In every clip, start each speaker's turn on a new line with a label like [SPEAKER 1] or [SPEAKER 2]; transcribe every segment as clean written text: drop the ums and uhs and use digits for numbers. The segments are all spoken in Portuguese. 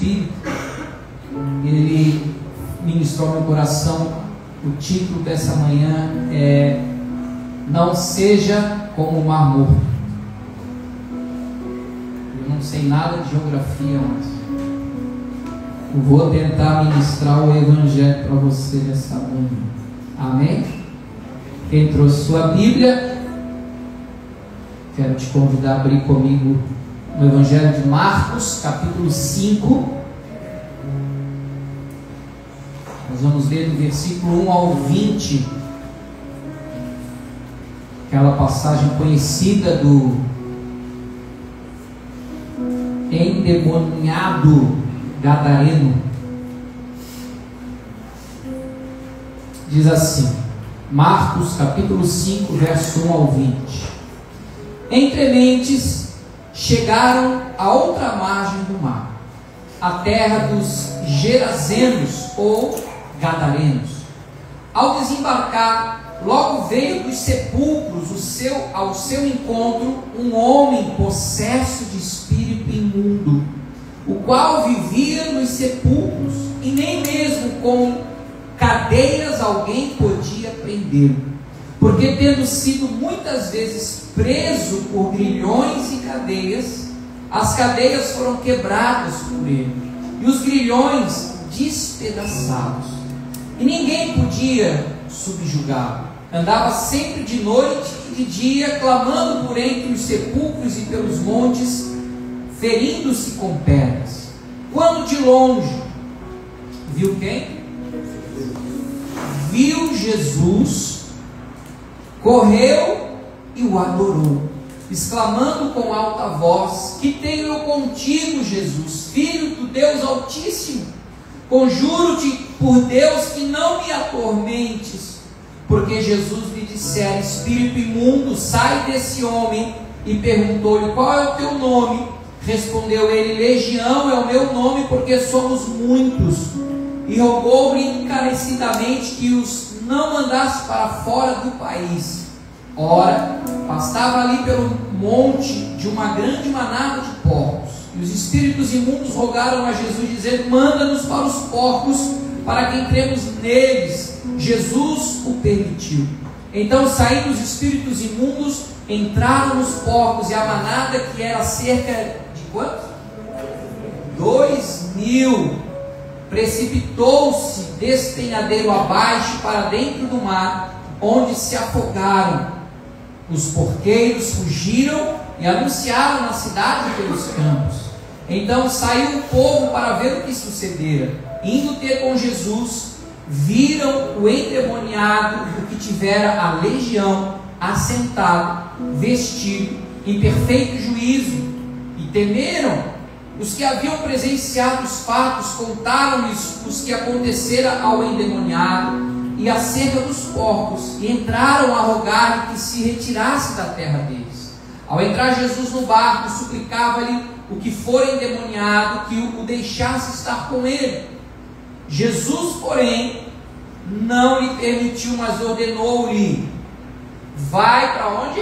[SPEAKER 1] Espírito, ele ministrou ao meu coração. O título dessa manhã é: Não seja como o Mar Morto. Eu não sei nada de geografia, mas eu vou tentar ministrar o Evangelho para você nessa manhã. Amém? Quem trouxe sua Bíblia, quero te convidar a abrir comigo no Evangelho de Marcos, capítulo 5. Nós vamos ler do versículo 1 ao 20, aquela passagem conhecida do endemoniado gadareno. Diz assim, Marcos capítulo 5, verso 1 ao 20: Entre mentes chegaram à outra margem do mar, a terra dos Gerazenos ou Gadarenos. Ao desembarcar, logo veio dos sepulcros ao seu encontro um homem possesso de espírito imundo, o qual vivia nos sepulcros, e nem mesmo com cadeias alguém podia prendê-lo, porque tendo sido muitas vezes preso por grilhões e cadeias, as cadeias foram quebradas por ele, e os grilhões despedaçados, e ninguém podia subjugá-lo. Andava sempre de noite e de dia, clamando por entre os sepulcros e pelos montes, ferindo-se com pedras. Quando de longe viu quem? Viu Jesus, correu e o adorou, exclamando com alta voz: Que tenho eu contigo, Jesus, Filho do Deus Altíssimo? Conjuro-te por Deus que não me atormentes. Porque Jesus lhe dissera: Espírito imundo, sai desse homem. E perguntou-lhe: Qual é o teu nome? Respondeu ele: Legião é o meu nome, porque somos muitos. E rogou-lhe encarecidamente que os não mandasse para fora do país. Ora, pastava ali pelo monte de uma grande manada de porcos. E os espíritos imundos rogaram a Jesus, dizendo: Manda-nos para os porcos, para que entremos neles. Jesus o permitiu. Então, saindo os espíritos imundos, entraram nos porcos, e a manada, que era cerca de quantos? 2.000, precipitou-se despenhadeiro abaixo para dentro do mar, onde se afogaram. Os porqueiros fugiram e anunciaram na cidade pelos campos. Então saiu o povo para ver o que sucedera. Indo ter com Jesus, viram o endemoniado, o que tivera a legião, assentado, vestido, em perfeito juízo, e temeram. Os que haviam presenciado os fatos contaram-lhes os que acontecera ao endemoniado e acerca dos porcos, e entraram a rogar que se retirasse da terra deles. Ao entrar Jesus no barco, suplicava-lhe o que for endemoniado que o deixasse estar com ele. Jesus, porém, não lhe permitiu, mas ordenou-lhe: Vai para onde?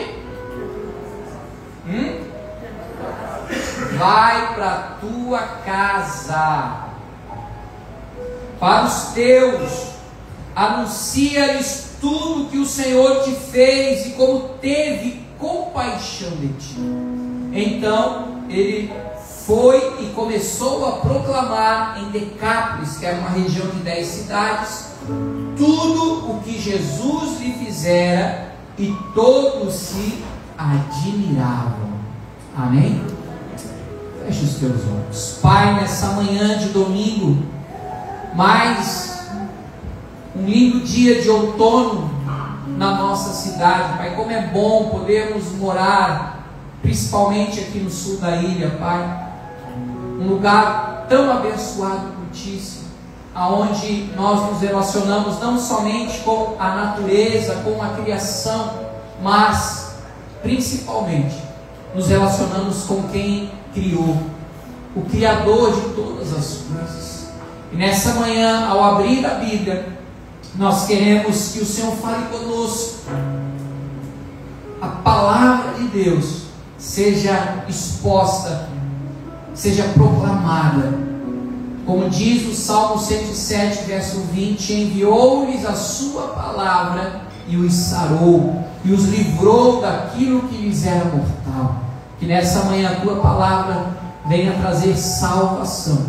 [SPEAKER 1] Vai para a tua casa, para os teus, anuncia-lhes tudo que o Senhor te fez e como teve compaixão de ti. Então ele foi e começou a proclamar em Decápolis, que era uma região de 10 cidades, tudo o que Jesus lhe fizera, e todos se admiravam. Amém? Feche os teus olhos. Pai, nessa manhã de domingo, mais um lindo dia de outono na nossa cidade, Pai. Como é bom podermos morar, principalmente aqui no sul da ilha, Pai, um lugar tão abençoado por Ti, aonde nós nos relacionamos não somente com a natureza, com a criação, mas principalmente nos relacionamos com quem criou, o Criador de todas as coisas. E nessa manhã, ao abrir a Bíblia, nós queremos que o Senhor fale conosco. A palavra de Deus seja exposta, seja proclamada, Como diz o Salmo 107, verso 20: enviou-lhes a sua palavra e os sarou, e os livrou daquilo que lhes era mortal. Que nessa manhã a tua palavra venha trazer salvação,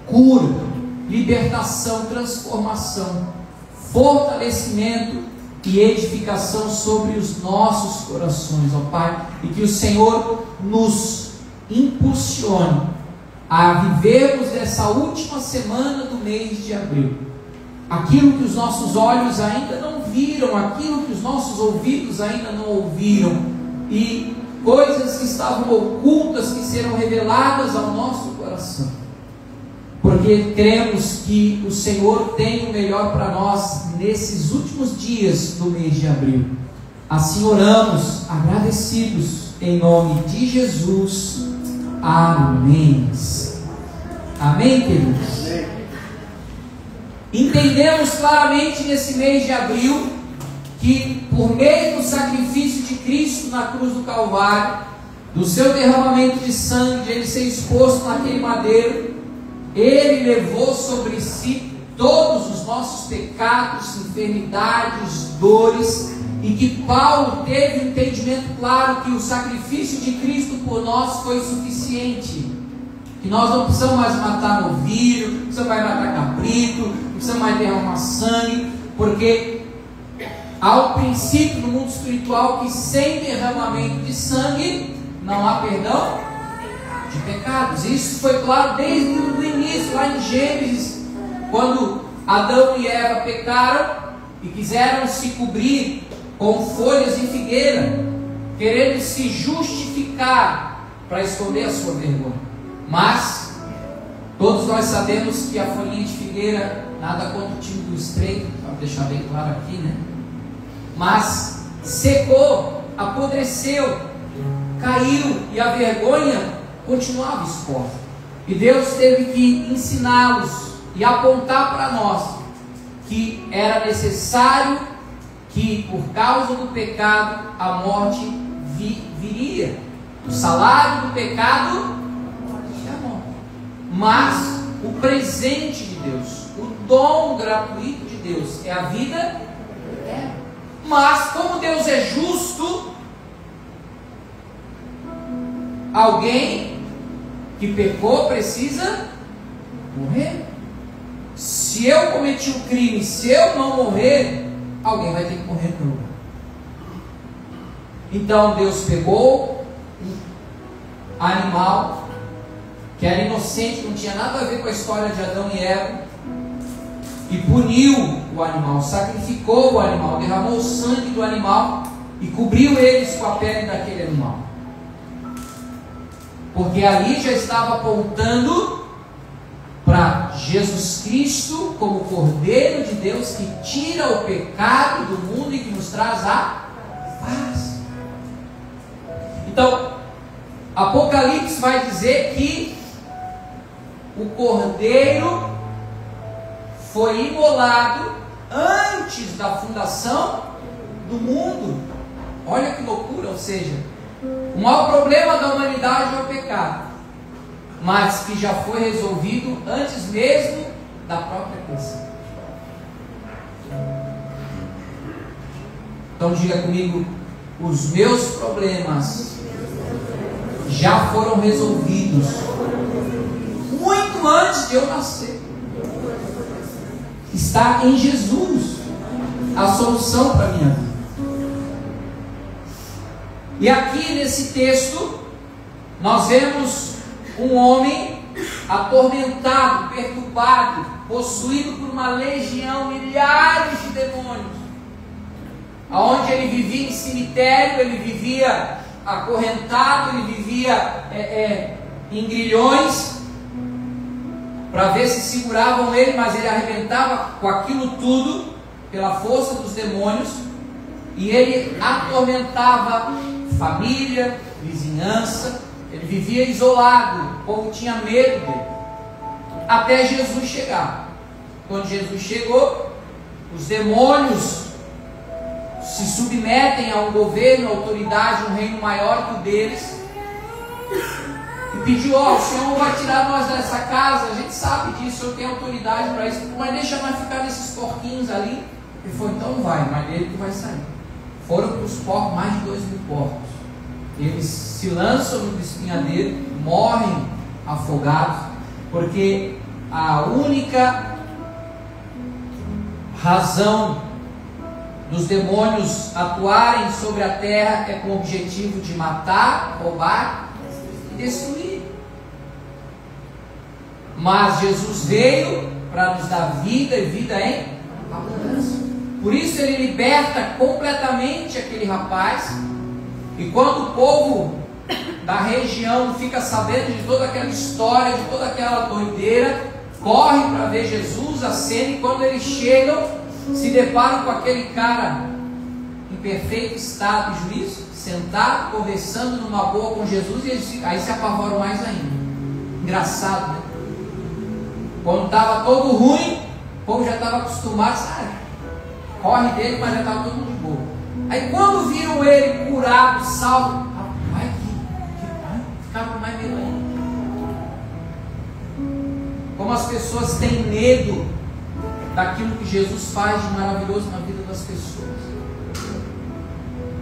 [SPEAKER 1] cura, libertação, transformação, fortalecimento e edificação sobre os nossos corações, ó Pai, e que o Senhor nos impulsione a vivermos essa última semana do mês de abril aquilo que os nossos olhos ainda não viram, aquilo que os nossos ouvidos ainda não ouviram, e coisas que estavam ocultas que serão reveladas ao nosso coração, porque cremos que o Senhor tem o melhor para nós nesses últimos dias do mês de abril. Assim oramos, agradecidos, em nome de Jesus. Amém. Amém, queridos? Entendemos claramente nesse mês de abril que, por meio do sacrifício de Cristo na cruz do Calvário, do seu derramamento de sangue, de ele ser exposto naquele madeiro, ele levou sobre si todos os nossos pecados, enfermidades, dores, e que Paulo teve um entendimento claro que o sacrifício de Cristo por nós foi suficiente, que nós não precisamos mais matar novilho, não precisamos mais matar cabrito, não precisamos mais derramar sangue, porque há um princípio no mundo espiritual que sem derramamento de sangue não há perdão de pecados. Isso foi claro desde o início, lá em Gênesis, quando Adão e Eva pecaram e quiseram se cobrir com folhas de figueira, querendo se justificar para esconder a sua vergonha. Mas todos nós sabemos que a folhinha de figueira, nada contra o time do estreito, para deixar bem claro aqui, né? Mas secou, apodreceu, caiu, e a vergonha continuava exposta. E Deus teve que ensiná-los e apontar para nós que era necessário que, por causa do pecado, a morte viria. O salário do pecado é a morte. Mas o presente de Deus, o dom gratuito de Deus, é a vida eterna. Mas como Deus é justo, alguém que pecou precisa morrer. Se eu cometi um crime, se eu não morrer, alguém vai ter que morrer no meu lugar. Então Deus pegou um animal que era inocente, não tinha nada a ver com a história de Adão e Eva, e puniu o animal, sacrificou o animal, derramou o sangue do animal e cobriu eles com a pele daquele animal, porque ali já estava apontando para Jesus Cristo como Cordeiro de Deus que tira o pecado do mundo e que nos traz a paz. Então, Apocalipse vai dizer que o Cordeiro foi imolado antes da fundação do mundo. Olha que loucura, ou seja, o maior problema da humanidade é o pecado, mas que já foi resolvido antes mesmo da própria criação. Então diga comigo: os meus problemas já foram resolvidos muito antes de eu nascer. Está em Jesus a solução para a minha vida. E aqui nesse texto nós vemos um homem atormentado, perturbado, possuído por uma legião, milhares de demônios, aonde ele vivia em cemitério, ele vivia acorrentado, ele vivia em grilhões, para ver se seguravam ele, mas ele arrebentava com aquilo tudo, pela força dos demônios, e ele atormentava família, vizinhança. Ele vivia isolado, o povo tinha medo dele, até Jesus chegar. Quando Jesus chegou, os demônios se submetem a um governo, a autoridade, um reino maior que o deles. E pediu: ó, o Senhor vai tirar nós dessa casa, a gente sabe disso, o Senhor tem autoridade para isso, mas deixa nós ficar nesses porquinhos ali. Ele falou: então vai, mas dele que vai sair. Foram para os porcos, mais de 2.000 porcos. Eles se lançam no despenhadeiro, morrem afogados, porque a única razão dos demônios atuarem sobre a terra é com o objetivo de matar, roubar e destruir. Mas Jesus veio para nos dar vida e vida em abundância. Por isso ele liberta completamente aquele rapaz. E quando o povo da região fica sabendo de toda aquela história, de toda aquela doideira, corre para ver Jesus, a cena, e quando eles chegam, se deparam com aquele cara em perfeito estado de juízo, sentado, conversando numa boa com Jesus, e eles aí se apavoram mais ainda. Engraçado, né? Quando estava todo ruim, o povo já estava acostumado, sabe? Corre dele, mas já estava todo mundo de boa. Aí quando viram ele curado, salvo, rapaz, ficaram com mais medo ainda. Como as pessoas têm medo daquilo que Jesus faz de maravilhoso na vida das pessoas.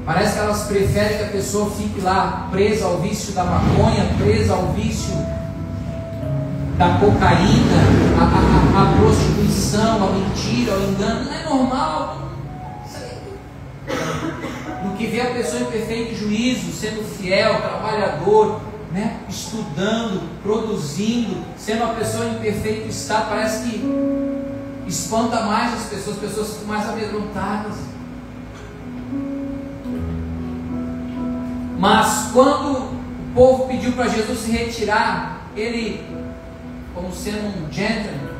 [SPEAKER 1] Parece que elas preferem que a pessoa fique lá presa ao vício da maconha, presa ao vício da cocaína, a prostituição, a mentira, o engano. Não é normal. Do que ver a pessoa em perfeito juízo, sendo fiel, trabalhador, né? Estudando, produzindo, sendo uma pessoa em perfeito estado. Parece que espanta mais as pessoas ficam mais amedrontadas. Mas quando o povo pediu para Jesus se retirar, ele, como sendo um gentleman,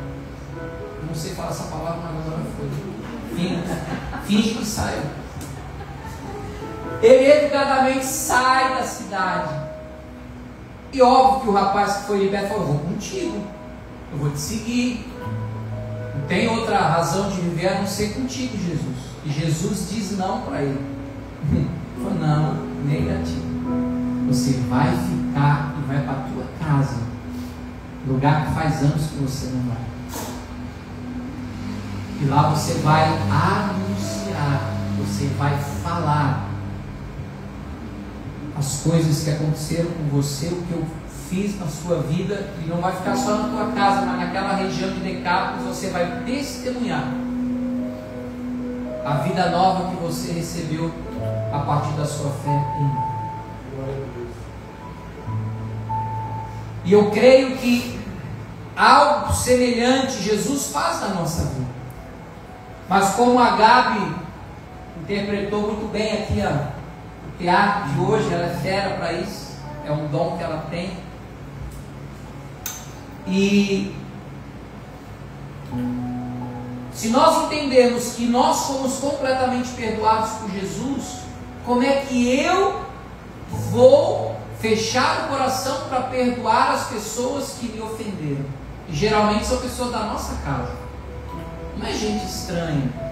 [SPEAKER 1] não sei falar essa palavra, mas agora foi, finge que saiu. Ele educadamente sai da cidade. E óbvio que o rapaz que foi liberto falou: vou contigo, eu vou te seguir. Não tem outra razão de viver a não ser contigo, Jesus. E Jesus diz não para ele. Ele falou: não, negativo. Você vai ficar e vai para a tua casa, lugar que faz anos que você não vai. E lá você vai anunciar, você vai falar as coisas que aconteceram com você, o que eu fiz na sua vida, e não vai ficar só na tua casa, mas naquela região de Decápolis você vai testemunhar a vida nova que você recebeu a partir da sua fé em mim. E eu creio que algo semelhante Jesus faz na nossa vida. Mas como a Gabi interpretou muito bem aqui o teatro de hoje, ela é fera para isso, é um dom que ela tem. E se nós entendermos que nós somos completamente perdoados por Jesus, como é que eu vou fechar o coração para perdoar as pessoas que me ofenderam? E geralmente são pessoas da nossa casa, não é gente estranha.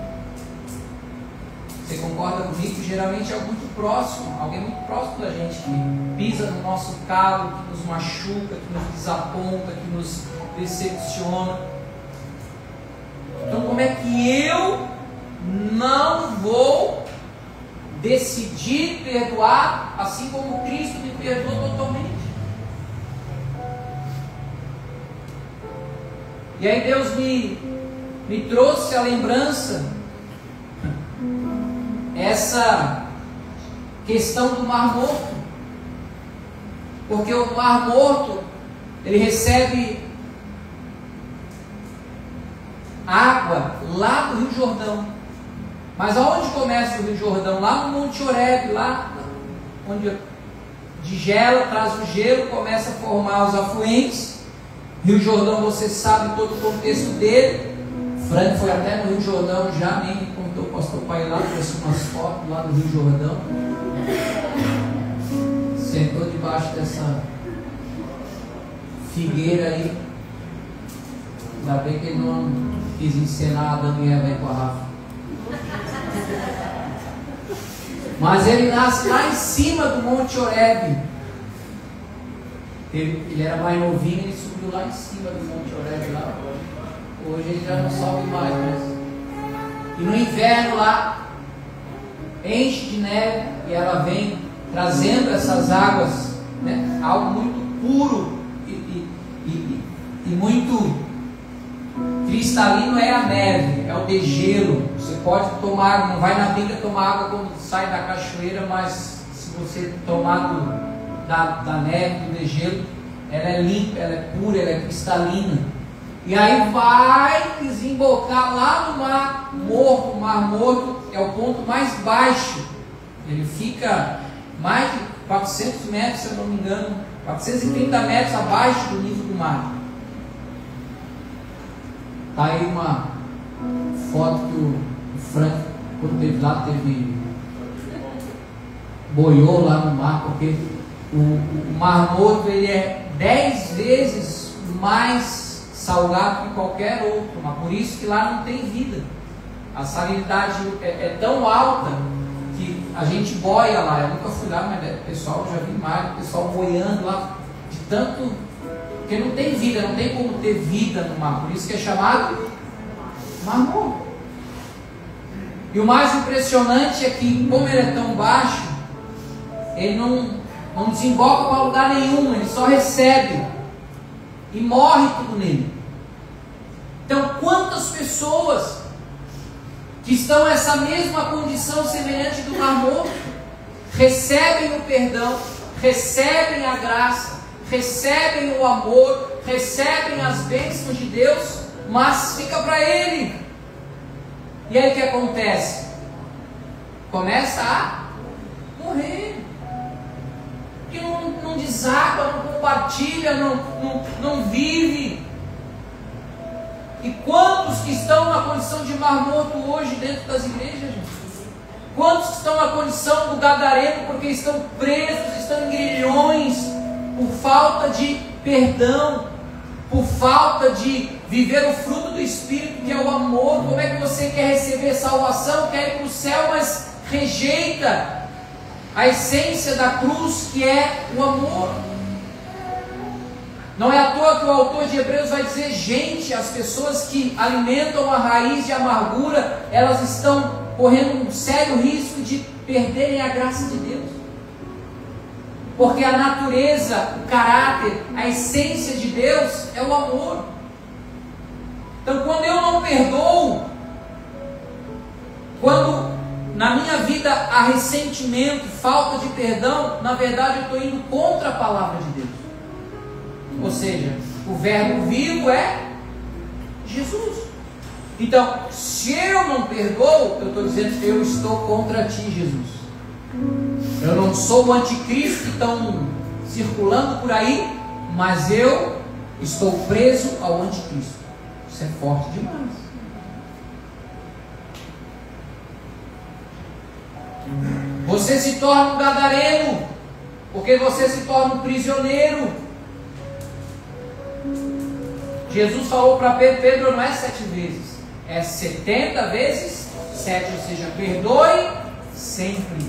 [SPEAKER 1] Você concorda comigo? Geralmente é algo muito próximo, alguém muito próximo da gente, que pisa no nosso calo, que nos machuca, que nos desaponta, que nos decepciona. Então como é que eu não vou decidir perdoar assim como Cristo me perdoou totalmente? E aí Deus me trouxe a lembrança essa questão do Mar Morto, porque o Mar Morto ele recebe água lá do Rio Jordão. Mas aonde começa o Rio Jordão? Lá no Monte Horebe, lá onde de gelo, traz o gelo, começa a formar os afluentes. Rio Jordão, você sabe todo o contexto dele. Frank foi até no Rio Jordão já, nem me contou, o pastor pai lá, trouxe umas fotos lá do Rio Jordão. Sentou debaixo dessa figueira aí. Ainda bem que ele não quis encenar Adão e Eva aí com a Rafa. Mas ele nasce lá em cima do Monte Horebe. Ele era mais novinho, ele subiu lá em cima do Monte Horebe lá. Hoje ele já não sobe mais, e no inverno lá enche de neve e ela vem trazendo essas águas, né? Algo muito puro e muito cristalino é a neve, é o degelo. Você pode tomar, não vai na binga tomar água quando sai da cachoeira, mas se você tomar da neve, do degelo, ela é limpa, ela é pura, ela é cristalina. E aí vai desembocar lá no Mar Morto. O Mar Morto é o ponto mais baixo. Ele fica mais de 400 metros, se eu não me engano, 430 metros abaixo do nível do mar. Tá aí uma foto que o Frank, quando esteve lá, boiou lá no mar, porque o Mar Morto ele é 10 vezes mais salgado que qualquer outro, mas por isso que lá não tem vida. A salinidade é tão alta que a gente boia lá. Eu nunca fui lá, mas o pessoal já vi mais, o pessoal boiando lá de tanto, porque não tem vida, não tem como ter vida no mar, por isso que é chamado Mar Morto. E o mais impressionante é que, como ele é tão baixo, ele não desemboca para lugar nenhum, ele só recebe e morre tudo nele. Então, quantas pessoas que estão nessa mesma condição semelhante do Mar Morto recebem o perdão, recebem a graça, recebem o amor, recebem as bênçãos de Deus, mas fica para ele. E aí o que acontece? Começa a morrer. Que não deságua, não compartilha, não vive. E quantos que estão na condição de Mar Morto hoje dentro das igrejas, gente? Quantos que estão na condição do gadareno porque estão presos, estão em grilhões, por falta de perdão, por falta de viver o fruto do Espírito, que é o amor? Como é que você quer receber salvação, quer ir para o céu, mas rejeita a essência da cruz, que é o amor? Não é à toa que o autor de Hebreus vai dizer: gente, as pessoas que alimentam a raiz de amargura, elas estão correndo um sério risco de perderem a graça de Deus, porque a natureza, o caráter, a essência de Deus é o amor. Então, quando eu não perdoo, quando na minha vida há ressentimento, falta de perdão, na verdade eu estou indo contra a palavra de Deus. Ou seja, o verbo vivo é Jesus. Então, se eu não perdoo, eu estou dizendo que eu estou contra ti, Jesus. Eu não sou o anticristo que estão circulando por aí, mas eu estou preso ao anticristo. Isso é forte demais. Você se torna um gadareno, porque você se torna um prisioneiro. Jesus falou para Pedro: Pedro, não é 7 vezes, é 70 vezes 7, ou seja, perdoe sempre,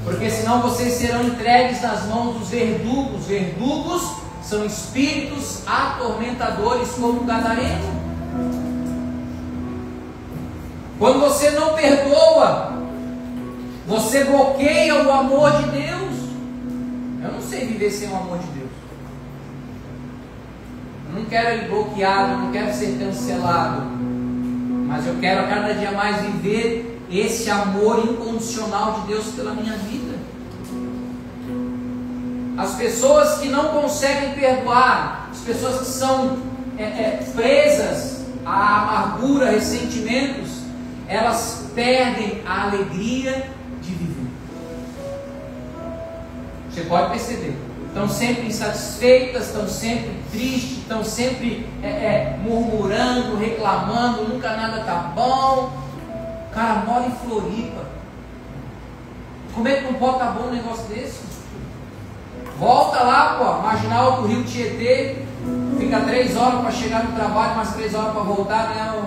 [SPEAKER 1] porque senão vocês serão entregues nas mãos dos verdugos. Verdugos são espíritos atormentadores, como o gadareno. Quando você não perdoa, você bloqueia o amor de Deus. Eu não sei viver sem o amor de Deus. Eu não quero ele bloqueado, eu não quero ser cancelado, mas eu quero a cada dia mais viver esse amor incondicional de Deus pela minha vida. As pessoas que não conseguem perdoar, as pessoas que são presas à amargura, ressentimentos, elas perdem a alegria de viver. Você pode perceber, estão sempre insatisfeitas, estão sempre tristes, estão sempre murmurando, reclamando, nunca nada está bom. O cara mora em Floripa, como é que não pode estar bom um negócio desse? Volta lá, pô, marginal do Rio Tietê, fica 3 horas para chegar no trabalho, mais 3 horas para voltar, né?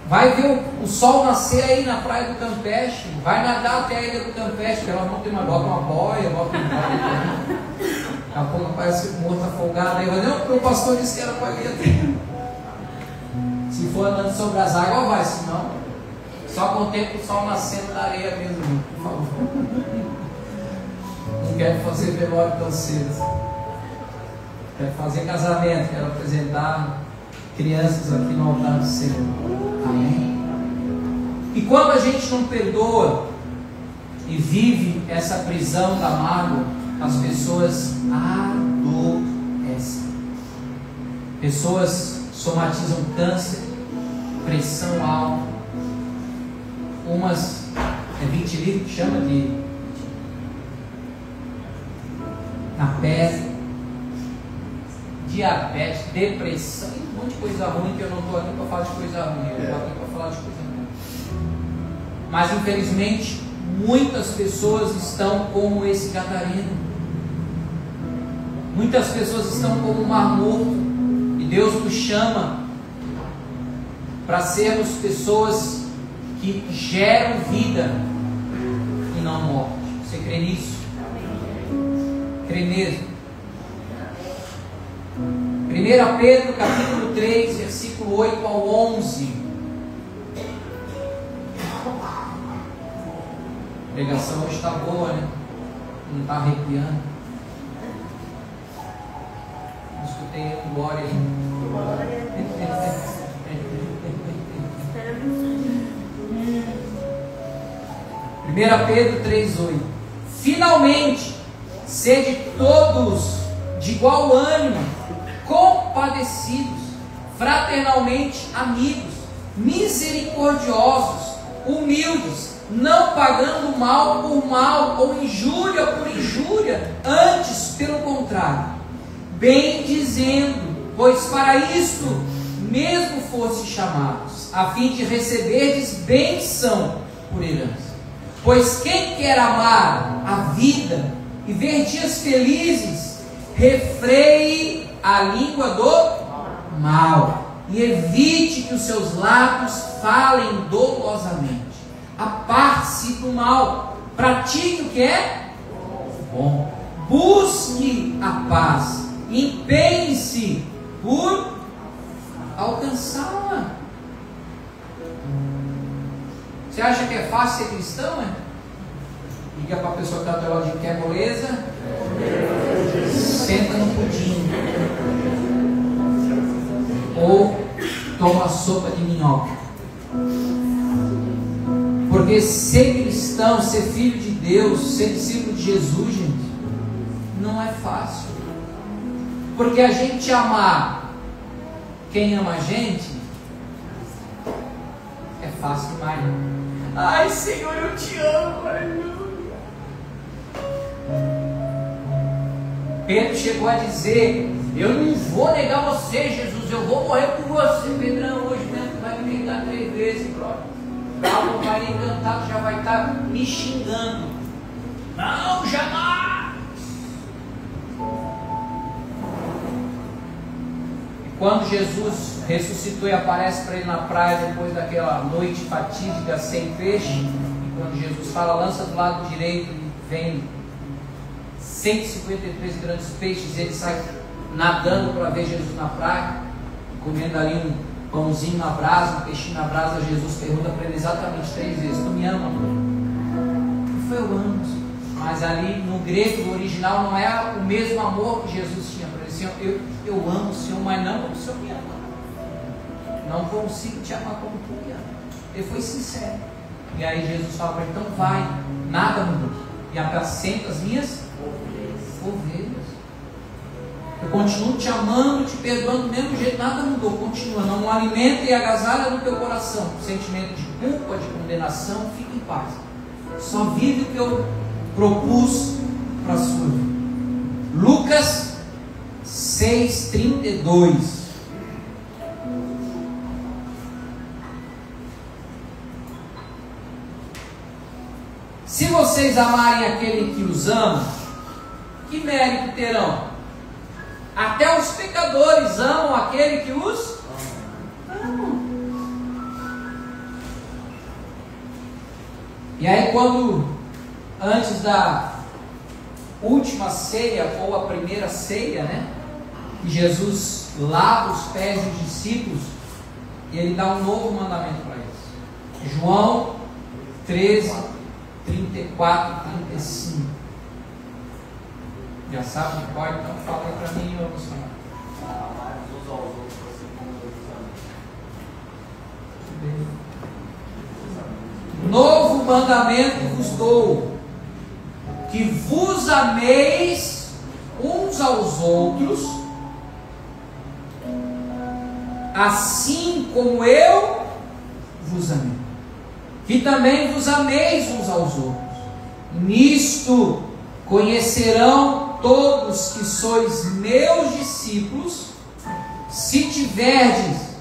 [SPEAKER 1] Vai ver o sol nascer aí na praia do Campeche, vai nadar até a ilha do Campeche, que ela não tem uma boia, bota um boia. Daqui a pouco aparece um morto afogado aí, mas não, porque o pastor disse que era para ir. Se for andando sobre as águas, vai, senão só contempla o sol nascendo na areia mesmo, por favor. Não quero fazer velório tão cedo. Quero fazer casamento, quero apresentar crianças aqui no altar do Senhor. Amém? E quando a gente não perdoa e vive essa prisão da mágoa, as pessoas adoecem. Pessoas somatizam câncer, pressão alta, umas vitiligo, que chama de na pele, diabetes, depressão, um monte de coisa ruim, que eu não estou aqui para falar de coisa ruim, eu estou aqui para falar de coisa ruim. Mas infelizmente muitas pessoas estão como esse gadareno. Muitas pessoas estão como um mar morto. E Deus nos chama para sermos pessoas que geram vida e não morte. Você crê nisso? Crê mesmo? 1 Pedro capítulo 3, versículo 8 ao 11. A pregação hoje está boa, né? Não está arrepiando. Não escutei um glória aí. 1 Pedro 3,8. Finalmente, sede todos de igual ânimo, compadecidos, fraternalmente amigos, misericordiosos, humildes, não pagando mal por mal ou injúria por injúria, antes pelo contrário, bem dizendo, pois para isto mesmo fosse chamados, a fim de receberdes bênção por herança. Pois quem quer amar a vida e ver dias felizes, refreie a língua do mal e evite que os seus lábios falem dolosamente. Aparte-se do mal, pratique o que é bom, busque a paz, empenhe-se por alcançá-la. Você acha que é fácil ser cristão, é? Diga para a pessoa que está do lado de quer moleza, senta no pudim ou toma sopa de minhoca. Porque ser cristão, ser filho de Deus, ser discípulo de Jesus, gente, não é fácil. Porque a gente amar quem ama a gente é fácil demais. Ai, Senhor, eu te amo, aleluia. Pedro chegou a dizer: eu não vou negar você, Jesus, eu vou morrer por você. Pedrão, hoje mesmo tu vai me negar 3 vezes, brother. Paulo vai encantado, já vai estar me xingando. Não, jamais. E quando Jesus ressuscitou e aparece para ele na praia depois daquela noite fatídica sem peixe, e quando Jesus fala, lança do lado direito, e vem 153 grandes peixes, ele sai nadando para ver Jesus na praia, comendo ali um pãozinho na brasa, um peixinho na brasa. Jesus pergunta para ele exatamente 3 vezes: tu me ama, amor? Ele foi: eu amo. Mas ali no grego, no original, não é o mesmo amor que Jesus tinha para ele. Senhor, eu amo o Senhor, mas não como o Senhor me ama. Não consigo te amar como tu me ama. Ele foi sincero. E aí Jesus fala para ele: então vai, nada mudou, e apacenta as minhas ovelhas. Eu continuo te amando, te perdoando do mesmo jeito, nada mudou, continua. Não alimenta e agasalha no teu coração sentimento de culpa, de condenação. Fica em paz, só vive o que eu propus para a sua vida. Lucas 6:32. Se vocês amarem aquele que os ama, que mérito terão? Até os pecadores amam aquele que os ama. E aí quando, antes da última ceia, ou a primeira ceia, né? Que Jesus lava os pés dos discípulos, e ele dá um novo mandamento para eles. João 13, 34, 35. Já sabe de qual, então fala aí para mim, vamos falar. Novo mandamento vos dou, que vos ameis uns aos outros, assim como eu vos amei. Que também vos ameis uns aos outros. Nisto conhecerão todos que sois meus discípulos, se tiverdes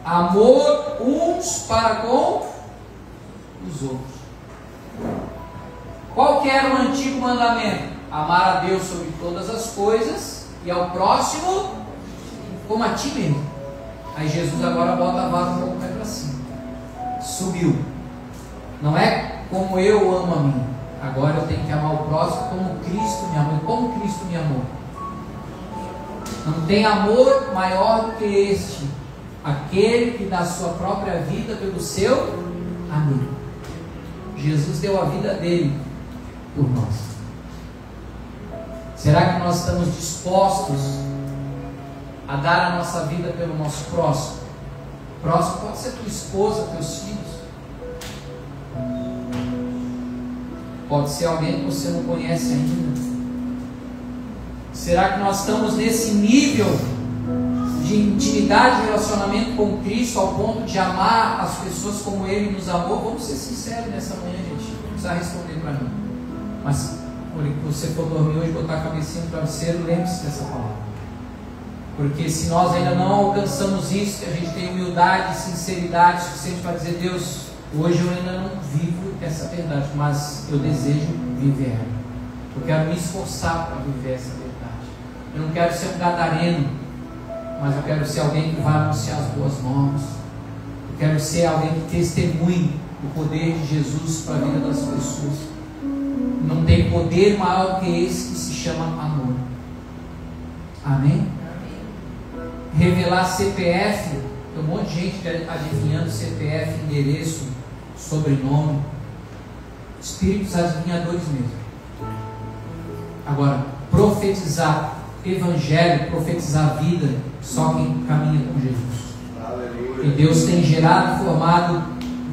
[SPEAKER 1] amor uns para com os outros. Qual que era o antigo mandamento? Amar a Deus sobre todas as coisas e ao próximo como a ti mesmo. Aí Jesus agora bota a vara um pouco mais para cima. Subiu. Não é como eu amo a mim. Agora eu tenho que amar o próximo como Cristo me amou. Como Cristo me amou? Não tem amor maior do que este, aquele que dá sua própria vida pelo seu amigo. Jesus deu a vida dele por nós. Será que nós estamos dispostos a dar a nossa vida pelo nosso próximo? O próximo pode ser tua esposa, teus filhos. Pode ser alguém que você não conhece ainda. Será que nós estamos nesse nível de intimidade e relacionamento com Cristo ao ponto de amar as pessoas como Ele nos amou? Vamos ser sinceros nessa manhã, gente. Não precisa responder para mim. Mas quando você for dormir hoje, botar a cabecinha no travesseiro, lembre-se dessa palavra. Porque se nós ainda não alcançamos isso, que a gente tem humildade e sinceridade suficiente para dizer: Deus, hoje eu ainda não vivo essa verdade, mas eu desejo viver ela. Eu quero me esforçar para viver essa verdade. Eu não quero ser um gadareno, mas eu quero ser alguém que vai anunciar as boas novas. Eu quero ser alguém que testemunhe o poder de Jesus para a vida das pessoas. Não tem poder maior do que esse, que se chama amor. Amém? Revelar CPF, tem um monte de gente adivinhando CPF, endereço, sobrenome. Espíritos adivinhadores mesmo. Agora, profetizar evangelho, profetizar vida, só quem caminha com Jesus. Aleluia. E Deus tem gerado e formado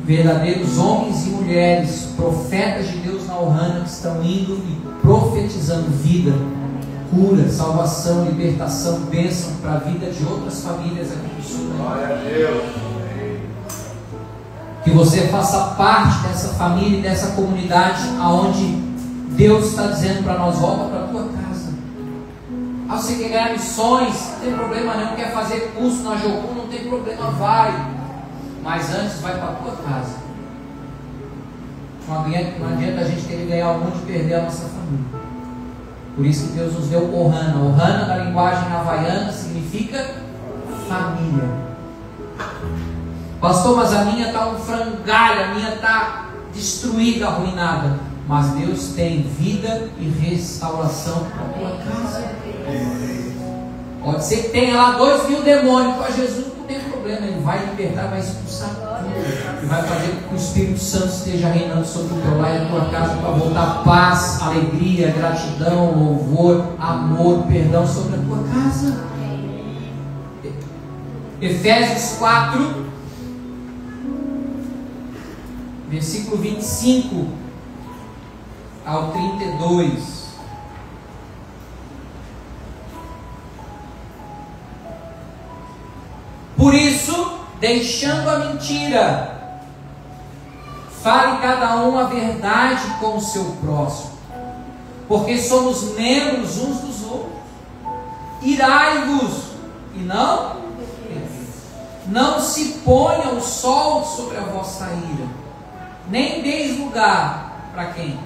[SPEAKER 1] verdadeiros homens e mulheres, profetas de Deus na Ohana, que estão indo e profetizando vida, cura, salvação, libertação, bênção para a vida de outras famílias aqui do sul. Glória a Deus. Que você faça parte dessa família e dessa comunidade aonde Deus está dizendo para nós: volta para a tua casa. Ah, você quer ganhar missões? Não tem problema não. Quer fazer curso na Jocum? Não tem problema, vai. Mas antes vai para a tua casa. Não adianta a gente querer ganhar o mundo e perder a nossa família. Por isso que Deus nos deu Ohana. Ohana, na linguagem havaiana, significa família. Pastor, mas a minha está um frangalho, a minha está destruída, arruinada. Mas Deus tem vida e restauração para a tua casa. Pode ser que tenha lá 2.000 demônios, para Jesus não tem problema, Ele vai libertar, vai expulsar tudo, e vai fazer com que o Espírito Santo esteja reinando sobre o teu lar e a tua casa, para voltar paz, alegria, gratidão, louvor, amor, perdão sobre a tua casa. Efésios 4, versículo 25 ao 32. Por isso, deixando a mentira, fale cada um a verdade com o seu próximo, porque somos membros uns dos outros. Irai-vos e não se ponha o sol sobre a vossa ira, nem deis lugar para quem?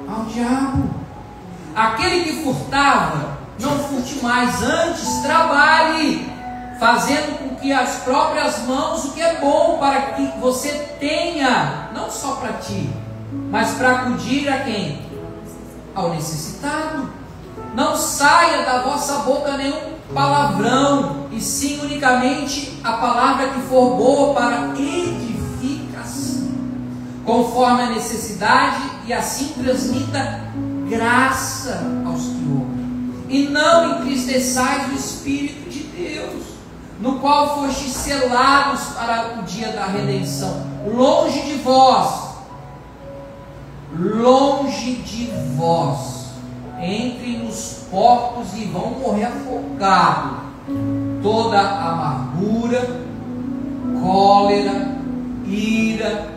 [SPEAKER 1] Ao diabo. Aquele que furtava, não furte mais, antes trabalhe, fazendo com que as próprias mãos o que é bom, para que você tenha, não só para ti, mas para acudir a quem? Ao necessitado. Não saia da vossa boca nenhum palavrão, e sim unicamente a palavra que for boa para edificação, conforme a necessidade, e assim transmita graça aos que ouvem. E não entristeçais o Espírito de Deus, no qual fostes selados para o dia da redenção. Longe de vós, entrem nos porcos e vão morrer afogados toda amargura, cólera, ira,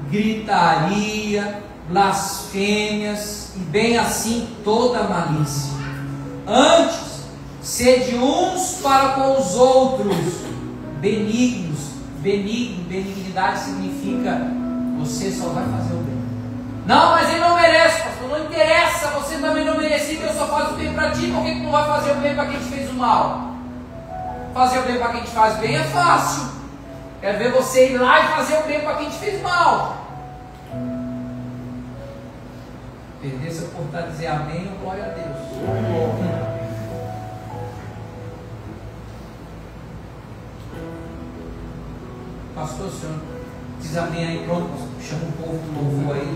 [SPEAKER 1] gritaria, blasfêmias, e bem assim toda malícia. Antes, sede uns para com os outros benignos. Benignidade significa você só vai fazer o bem. Não, mas ele não merece, pastor. Não interessa, você também não merecia, que eu só faço o bem para ti. Por que tu não vai fazer o bem para quem te fez o mal? Fazer o bem para quem te faz bem é fácil. Quero ver você ir lá e fazer o bem para quem te fez mal. Perder essa oportunidade de dizer amém ou glória a Deus. Pastor, o senhor diz amém aí, pronto, chama o povo do louvor aí.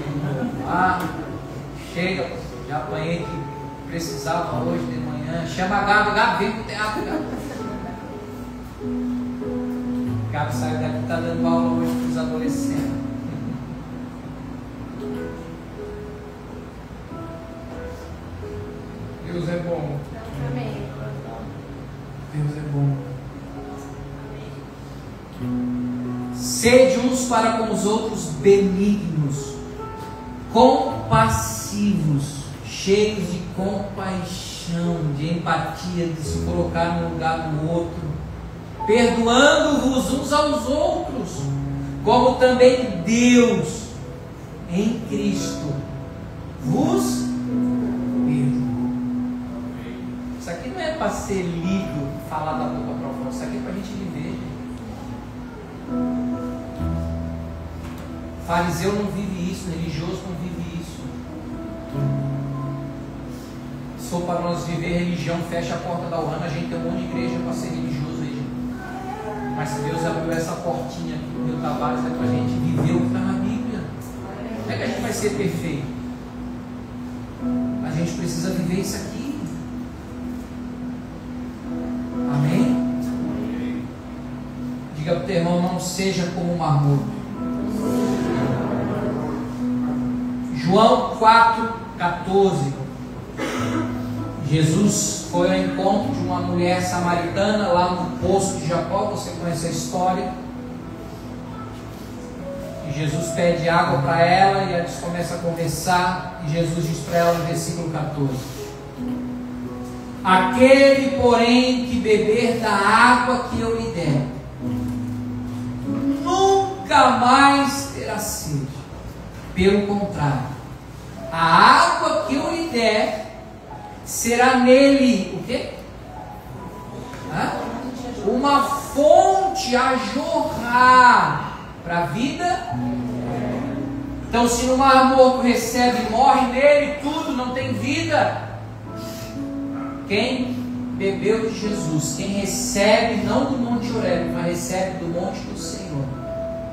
[SPEAKER 1] Chega, já apanhei que precisava hoje de manhã. Chama a Gabi, vem pro teatro, Gabi. Gabi saiu daqui, está dando aula hoje para os adolescentes. Deus é bom.
[SPEAKER 2] Amém.
[SPEAKER 1] Deus é bom. Sede uns para com os outros benignos, compassivos, cheios de compaixão, de empatia, de se colocar no lugar do outro, perdoando-vos uns aos outros, como também Deus em Cristo vos perdoou. Isso aqui não é para ser lido, falar da boca para fora, isso aqui é para a gente viver. Fariseu não vive isso, religioso não vive isso. Se for para nós viver religião, fecha a porta da Uhana, a gente tem um monte de igreja para ser religioso aí. Mas se Deus abriu essa portinha aqui no Rio Tavares, é para a gente viver o que está na Bíblia. Não é que a gente vai ser perfeito. A gente precisa viver isso aqui. Amém? Diga para o teu irmão, não seja como o marmoto. João 4,14. Jesus foi ao encontro de uma mulher samaritana lá no poço de Jacó. Você conhece a história. E Jesus pede água para ela e eles começam a conversar. E Jesus diz para ela no versículo 14: aquele, porém, que beber da água que eu lhe der, nunca mais terá sede. Pelo contrário, a água que eu lhe der será nele o quê? Uma fonte a jorrar para a vida. Então, se no Mar Morto recebe e morre nele tudo, não tem vida. Quem bebeu de Jesus, quem recebe não do Monte Horebe, mas recebe do monte do Senhor,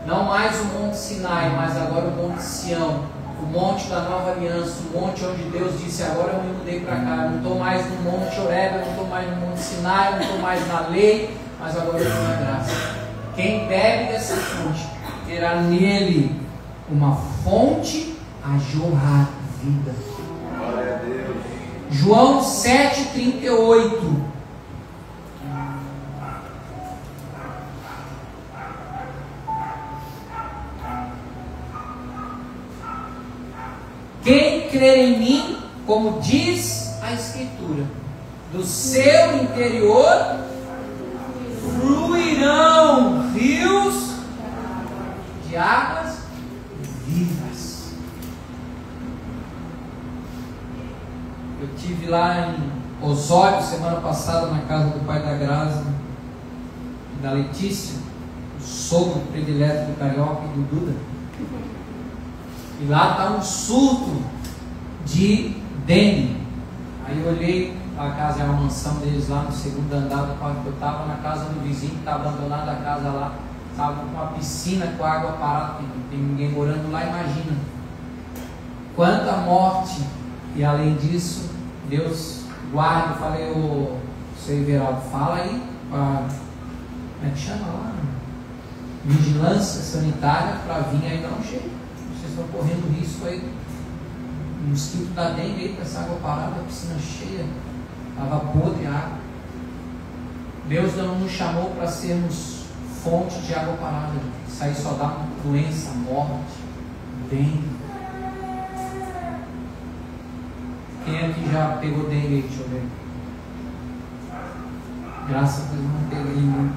[SPEAKER 1] não mais o Monte Sinai, mas agora o Monte Sião, o monte da nova aliança, o monte onde Deus disse: agora eu me mudei para cá, eu não estou mais no Monte Horebe, eu não estou mais no Monte Sinai, eu não estou mais na lei, mas agora eu estou na graça. Quem bebe dessa fonte terá nele uma fonte a jorrar vida.
[SPEAKER 3] Glória a Deus.
[SPEAKER 1] João 7,38. Quem crer em mim, como diz a Escritura, do seu interior fluirão rios de águas vivas. Eu estive lá em Osório semana passada, na casa do pai da Graça, da Letícia, o sogro predileto do Carioca e do Duda. E lá está um surto de dengue. Aí eu olhei, a casa é uma mansão deles lá no segundo andar do quarto que eu estava, na casa do vizinho, que está abandonada a casa lá. Estava com uma piscina com água parada, não tem ninguém morando lá, imagina. Quanta morte. E além disso, Deus guarda. Eu falei, ô seu Everaldo, fala aí, como é que chama lá? Vigilância sanitária para vir aí dar um jeito. Vocês estão correndo risco aí. O mosquito da dengue aí com essa água parada, a piscina cheia, estava podre a água. Deus não nos chamou para sermos fonte de água parada. Isso aí só dá doença, morte, dengue. Quem aqui já pegou dengue aí? Deixa eu ver. Graças a Deus não peguei muito.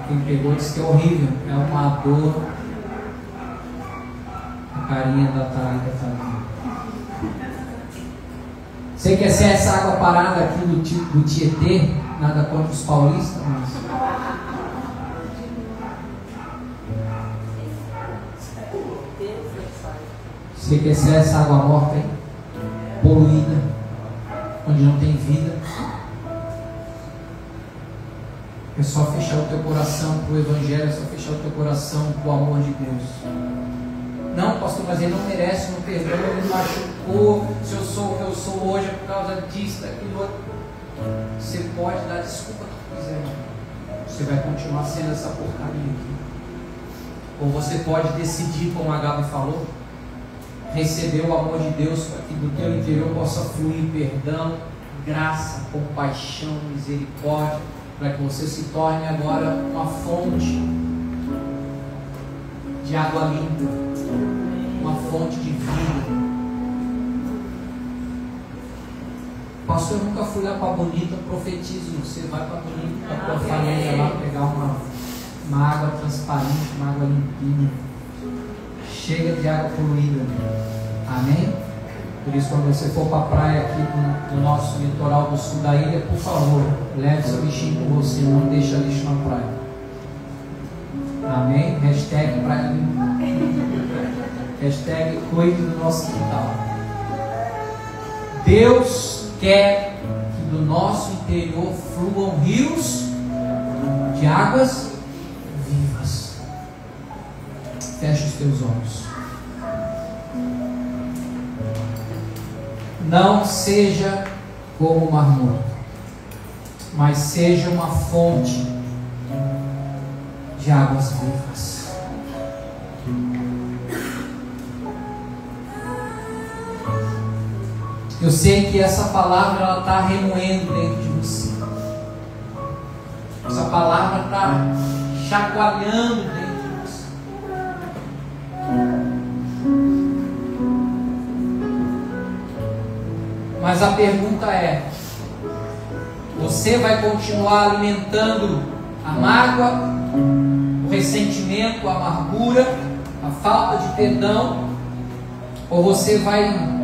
[SPEAKER 1] Quem pegou disse que é horrível. É uma dor. A carinha da Thalita tá ali. Você quer ser essa água parada aqui do Tietê? Nada contra os paulistas, mas... Você quer ser essa água morta aí? Poluída, onde não tem vida? É só fechar o teu coração para o Evangelho, é só fechar o teu coração para o amor de Deus. Não, pastor, mas ele não merece, não perdoa, ele machucou. Se eu sou o que eu sou hoje é por causa disso, daquilo outro. Você pode dar desculpa que quiser, você vai continuar sendo essa porcaria aqui. Ou você pode decidir, como a Gabi falou, receber o amor de Deus para que do teu interior possa fluir perdão, graça, compaixão, misericórdia, para que você se torne agora uma fonte de água limpa, uma fonte de vida. Pastor, eu nunca fui lá para Bonita, profetizo. Você vai para Bonita, para a tua família lá pegar uma água transparente, uma água limpinha. Chega de água poluída. Amém? Por isso, quando você for para a praia aqui no nosso litoral do sul da ilha, por favor, leve seu bichinho com você, não deixa lixo na praia. Amém? Hashtag praia limpa. Hashtag cuide do nosso quintal. Deus quer que do nosso interior fluam rios de águas vivas. Feche os teus olhos. Não seja como o Mar Morto, mas seja uma fonte de águas vivas. Eu sei que essa palavra está remoendo dentro de você. Essa palavra está chacoalhando dentro. Mas a pergunta é: você vai continuar alimentando a mágoa, o ressentimento, a amargura, a falta de perdão, ou você vai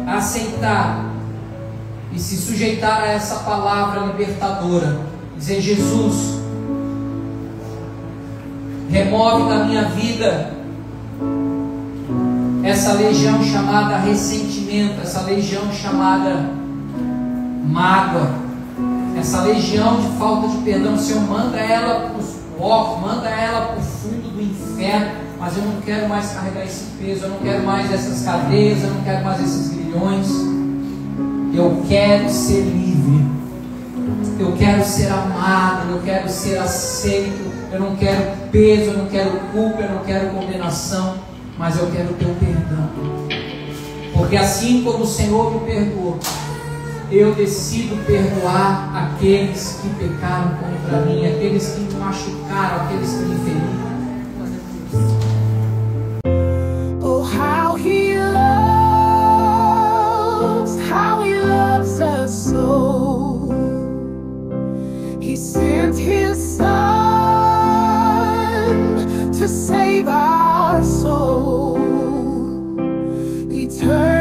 [SPEAKER 1] aceitar e se sujeitar a essa palavra libertadora, dizer: Jesus, remove da minha vida essa legião chamada ressentimento, essa legião chamada mágoa, essa legião de falta de perdão. Senhor, manda ela para os porcos, manda ela para o fundo do inferno, mas eu não quero mais carregar esse peso, eu não quero mais essas cadeias, eu não quero mais esses grilhões. Eu quero ser livre, eu quero ser amado, eu quero ser aceito, eu não quero peso, eu não quero culpa, eu não quero condenação, mas eu quero o teu perdão. Porque assim como o Senhor me perdoou, eu decido perdoar aqueles que pecaram contra mim, aqueles que me machucaram, aqueles que me feriram.
[SPEAKER 2] Oh, how he loves us so. He sent his son to save our soul. Eternal